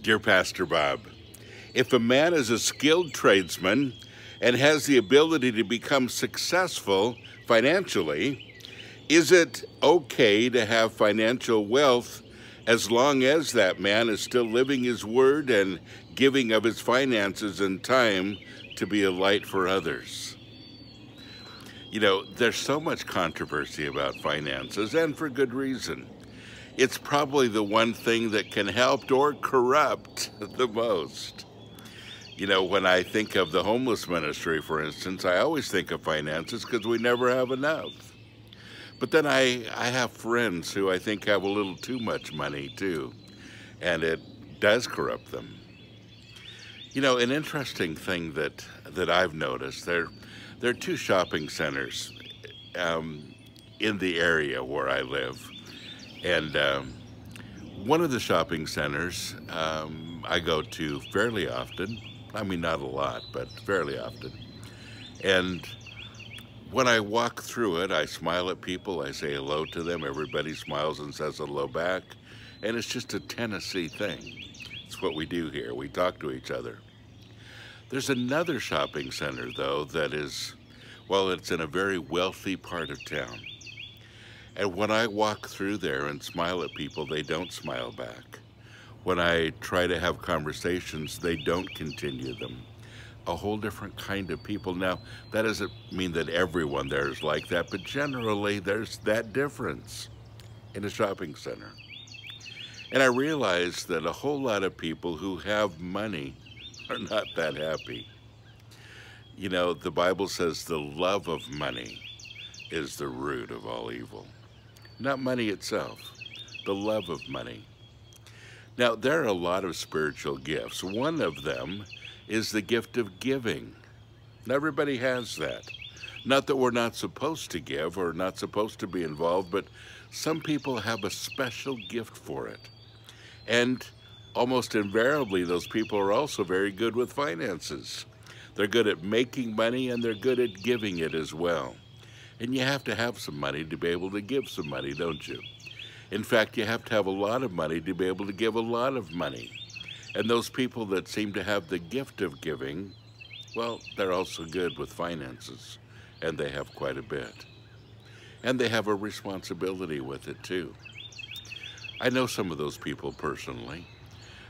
Dear Pastor Bob, if a man is a skilled tradesman and has the ability to become successful financially, is it okay to have financial wealth as long as that man is still living his word and giving of his finances and time to be a light for others? You know, there's so much controversy about finances, and for good reason. It's probably the one thing that can help or corrupt the most. You know, when I think of the homeless ministry, for instance, I always think of finances because we never have enough. But then I have friends who I think have a little too much money too, and it does corrupt them. You know, an interesting thing that I've noticed, there are two shopping centers in the area where I live. And one of the shopping centers I go to fairly often. I mean, not a lot, but fairly often. And when I walk through it, I smile at people, I say hello to them, everybody smiles and says hello back. And it's just a Tennessee thing. It's what we do here, we talk to each other. There's another shopping center, though, that is, well, it's in a very wealthy part of town. And when I walk through there and smile at people, they don't smile back. When I try to have conversations, they don't continue them. A whole different kind of people. Now, that doesn't mean that everyone there is like that, but generally there's that difference in a shopping center. And I realize that a whole lot of people who have money are not that happy. You know, the Bible says the love of money is the root of all evil. Not money itself, the love of money. Now, there are a lot of spiritual gifts. One of them is the gift of giving. Not everybody has that. Not that we're not supposed to give or not supposed to be involved, but some people have a special gift for it. And almost invariably, those people are also very good with finances. They're good at making money and they're good at giving it as well. And you have to have some money to be able to give some money, don't you? In fact, you have to have a lot of money to be able to give a lot of money. And those people that seem to have the gift of giving, well, they're also good with finances, and they have quite a bit. And they have a responsibility with it too. I know some of those people personally,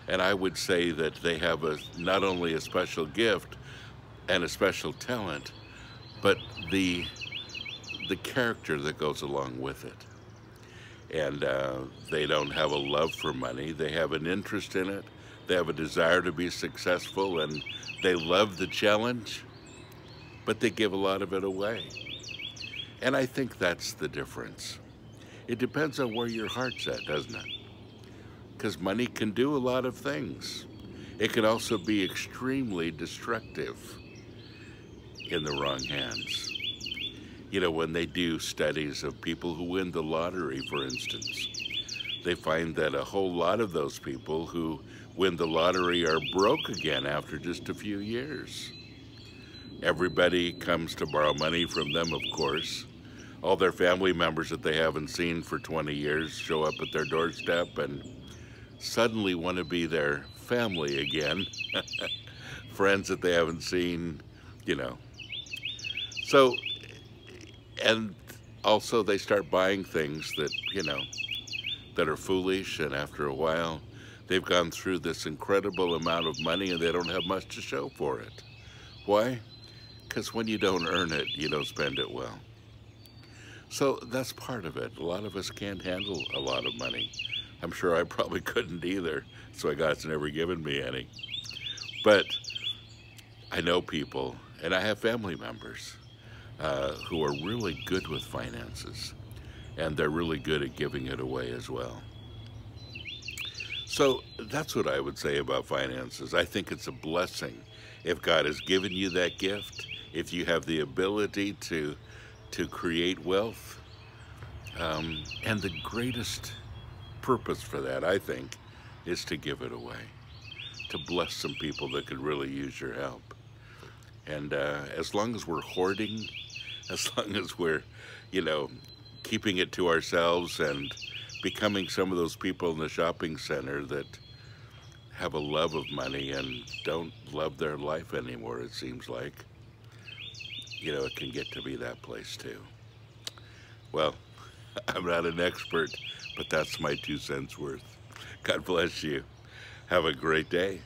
and I would say that they have not only a special gift and a special talent, but the character that goes along with it. And they don't have a love for money. They have an interest in it. They have a desire to be successful, and they love the challenge, but they give a lot of it away. And I think that's the difference. It depends on where your heart's at, doesn't it? Because money can do a lot of things. It can also be extremely destructive in the wrong hands. You know, when they do studies of people who win the lottery, for instance, they find that a whole lot of those people who win the lottery are broke again after just a few years. Everybody comes to borrow money from them, of course. All their family members that they haven't seen for 20 years show up at their doorstep and suddenly want to be their family again. Friends that they haven't seen, you know. So, and also they start buying things that, you know, that are foolish, and after a while, they've gone through this incredible amount of money and they don't have much to show for it. Why? Because when you don't earn it, you don't spend it well. So that's part of it. A lot of us can't handle a lot of money. I'm sure I probably couldn't either, so God's never given me any. But I know people, and I have family members who are really good with finances, and they're really good at giving it away as well. So that's what I would say about finances. I think it's a blessing if God has given you that gift, if you have the ability to create wealth. And the greatest purpose for that, I think, is to give it away, to bless some people that could really use your help. And as long as we're hoarding, as long as we're, you know, keeping it to ourselves and becoming some of those people in the shopping center that have a love of money and don't love their life anymore, it seems like. You know, it can get to be that place too. Well, I'm not an expert, but that's my 2 cents worth. God bless you. Have a great day.